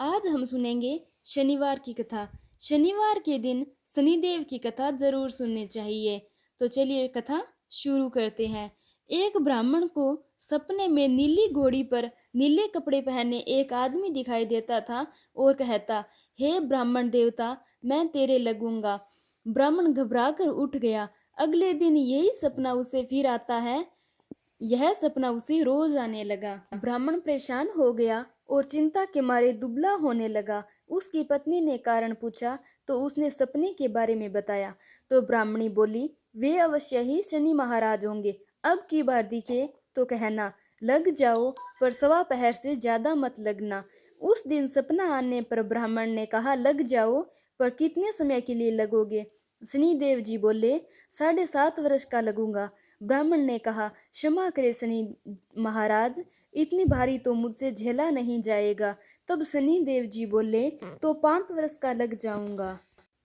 आज हम सुनेंगे शनिवार की कथा। शनिवार के दिन शनिदेव की कथा जरूर सुननी चाहिए। तो चलिए कथा शुरू करते हैं। एक ब्राह्मण को सपने में नीली घोड़ी पर नीले कपड़े पहने एक आदमी दिखाई देता था और कहता, हे ब्राह्मण देवता, मैं तेरे लगूंगा। ब्राह्मण घबरा कर उठ गया। अगले दिन यही सपना उसे फिर आता है। यह सपना उसे रोज आने लगा। ब्राह्मण परेशान हो गया और चिंता के मारे दुबला होने लगा। उसकी पत्नी ने कारण पूछा तो उसने सपने के बारे में बताया। तो ब्राह्मणी बोली, वे अवश्य ही शनि महाराज होंगे। अब की बार दिखे तो कहना, लग जाओ, पर सवा पहर से ज्यादा मत लगना। उस दिन सपना आने पर ब्राह्मण ने कहा, लग जाओ, पर कितने समय के लिए लगोगे? शनिदेव जी बोले, 7.5 वर्ष का लगूंगा। ब्राह्मण ने कहा, क्षमा करे शनि महाराज, इतनी भारी तो मुझसे झेला नहीं जाएगा। तब शनि देव जी बोले, तो 5 वर्ष का लग जाऊंगा।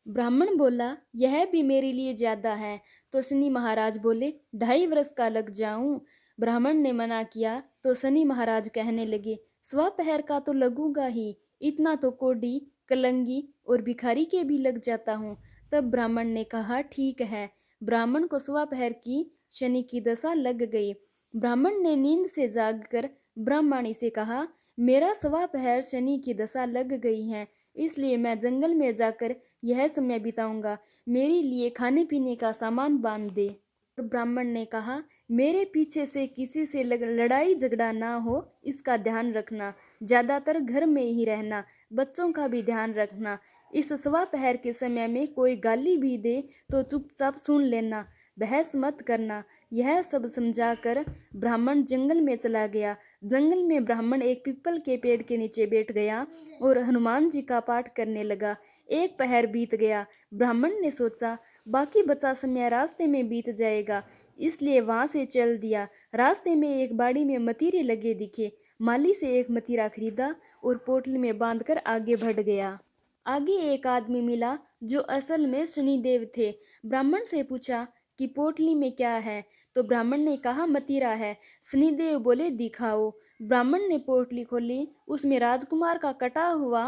ब्राह्मण बोला, यह भी मेरे लिए ज्यादा है। तो शनि महाराज बोले, 2.5 वर्ष का लग जाऊं। ब्राह्मण ने मना किया तो शनि महाराज कहने लगे, स्वा पहर का तो लगूंगा ही, इतना तो कोडी, कलंगी और भिखारी के भी लग जाता हूँ। तब ब्राह्मण ने कहा, ठीक है। ब्राह्मण को स्वा पहर की शनि की दशा लग गई। ब्राह्मण ने नींद से जागकर ब्राह्मणी से कहा, मेरा सवा पहर शनि की दशा लग गई है, इसलिए मैं जंगल में जाकर यह समय बिताऊंगा। मेरे लिए खाने पीने का सामान बांध दे। ब्राह्मण ने कहा, मेरे पीछे से किसी से लड़ाई झगड़ा ना हो, इसका ध्यान रखना। ज्यादातर घर में ही रहना, बच्चों का भी ध्यान रखना। इस सवा पहर के समय में कोई गाली भी दे तो चुपचाप सुन लेना, बहस मत करना। यह सब समझाकर ब्राह्मण जंगल में चला गया। जंगल में ब्राह्मण एक पीपल के पेड़ के नीचे बैठ गया और हनुमान जी का पाठ करने लगा। एक पहर बीत गया। ब्राह्मण ने सोचा, बाकी बचा समय रास्ते में बीत जाएगा, इसलिए वहां से चल दिया। रास्ते में एक बाड़ी में मतीरे लगे दिखे। माली से एक मतीरा खरीदा और पोटली में बांधकर आगे बढ़ गया। आगे एक आदमी मिला जो असल में शनिदेव थे। ब्राह्मण से पूछा कि पोटली में क्या है? तो ब्राह्मण ने कहा, मतीरा है। शनिदेव बोले, दिखाओ। ब्राह्मण ने पोटली खोली। उसमें राजकुमार का कटा हुआ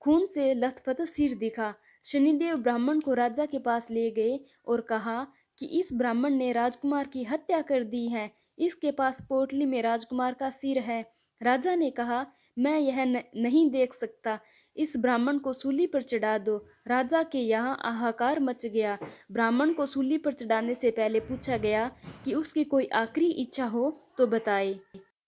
खून से लथपथ सिर दिखा। शनिदेव ब्राह्मण को राजा के पास ले गए और कहा कि इस ब्राह्मण ने राजकुमार की हत्या कर दी है। इसके पास पोटली में राजकुमार का सिर है। राजा ने कहा, मैं यह नहीं देख सकता, इस ब्राह्मण को सूली पर चढ़ा दो। राजा के यहाँ हाहाकार मच गया। ब्राह्मण को सूली पर चढ़ाने से पहले पूछा गया कि उसकी कोई आखिरी इच्छा हो तो बताए।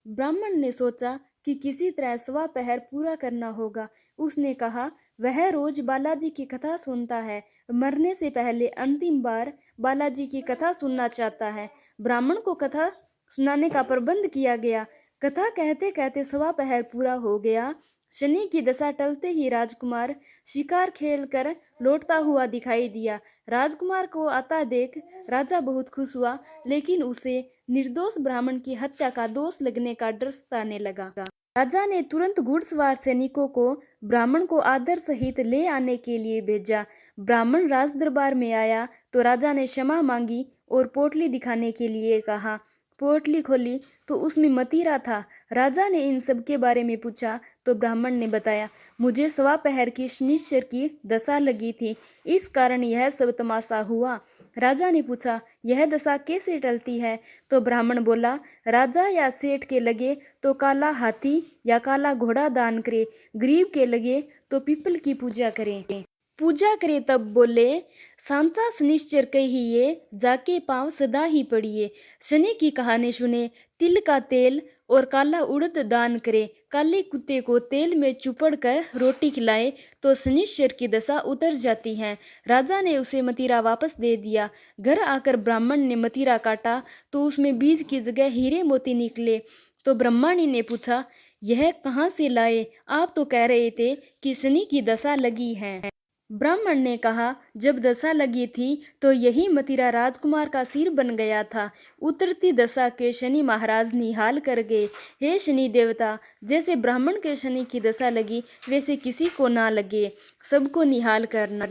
ब्राह्मण ने सोचा कि किसी तरह सवा पहर पूरा करना होगा। उसने कहा, वह रोज बालाजी की कथा सुनता है, मरने से पहले अंतिम बार बालाजी की कथा सुनना चाहता है। ब्राह्मण को कथा सुनाने का प्रबंध किया गया। कथा कहते कहते सवा पहर पूरा हो गया। शनि की दशा टलते ही राजकुमार शिकार खेल कर लौटता हुआ दिखाई दिया। राजकुमार को आता देख राजा बहुत खुश हुआ, लेकिन उसे निर्दोष ब्राह्मण की हत्या का दोष लगने का डर सताने लगा। राजा ने तुरंत घुड़सवार सैनिकों को ब्राह्मण को आदर सहित ले आने के लिए भेजा। ब्राह्मण राज दरबार में आया तो राजा ने क्षमा मांगी और पोटली दिखाने के लिए कहा। पोटली खोली तो उसमें मतीरा था। राजा ने इन सब के बारे में पूछा तो ब्राह्मण ने बताया, मुझे सवा पहर की शनिश्चर की दशा लगी थी, इस कारण यह सब तमाशा हुआ। राजा ने पूछा, यह दशा कैसे टलती है? तो ब्राह्मण बोला, राजा या सेठ के लगे तो काला हाथी या काला घोड़ा दान करे, गरीब के लगे तो पीपल की पूजा करें। पूजा करे तब बोले, सांचा शनिश्चर कहिए, जाके पांव सदा ही पड़िए। शनि की कहानी सुने, तिल का तेल और काला उड़द दान करे, काले कुत्ते को तेल में चुपड़ कर रोटी खिलाए तो शनिश्चर की दशा उतर जाती है। राजा ने उसे मतीरा वापस दे दिया। घर आकर ब्राह्मण ने मतीरा काटा तो उसमें बीज की जगह हीरे मोती निकले। तो ब्रह्मणी ने पूछा, यह कहाँ से लाए? आप तो कह रहे थे कि शनि की दशा लगी है। ब्राह्मण ने कहा, जब दशा लगी थी तो यही मतीरा राजकुमार का सिर बन गया था। उतरती दशा के शनि महाराज निहाल कर गए। हे शनि देवता, जैसे ब्राह्मण के शनि की दशा लगी वैसे किसी को ना लगे, सबको निहाल करना।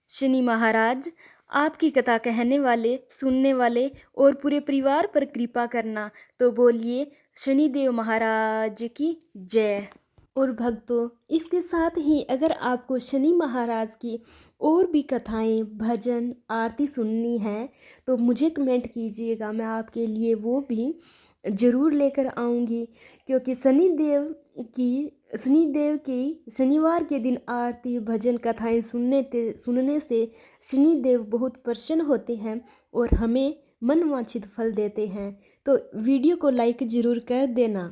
शनि महाराज, आपकी कथा कहने वाले, सुनने वाले और पूरे परिवार पर कृपा करना। तो बोलिए शनिदेव महाराज की जय। और भक्तों, इसके साथ ही अगर आपको शनि महाराज की और भी कथाएं, भजन, आरती सुननी है तो मुझे कमेंट कीजिएगा, मैं आपके लिए वो भी ज़रूर लेकर आऊँगी। क्योंकि शनिदेव की शनिवार के दिन आरती, भजन, कथाएं सुनने से शनिदेव बहुत प्रसन्न होते हैं और हमें मनवांछित फल देते हैं। तो वीडियो को लाइक ज़रूर कर देना।